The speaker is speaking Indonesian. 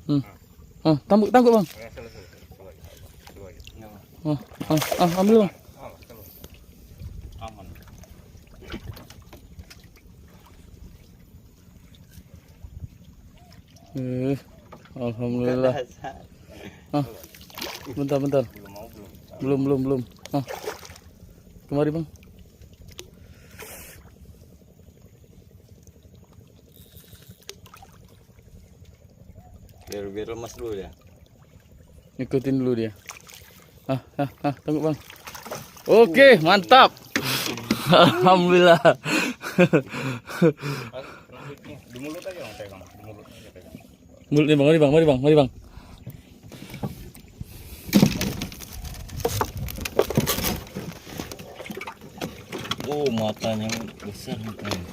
Tangkap tangkap bang. Ambil bang. Aman. Alhamdulillah. Bentar. Belum. Kemari bang. Biar lemas dulu ya. Ikutin dulu dia. Tunggu bang. Oke, mantap. Alhamdulillah. Di mulut aja bang, pegang. Di mulut aja pegang. Mulut nih bang, mari bang. Oh, matanya besar matanya.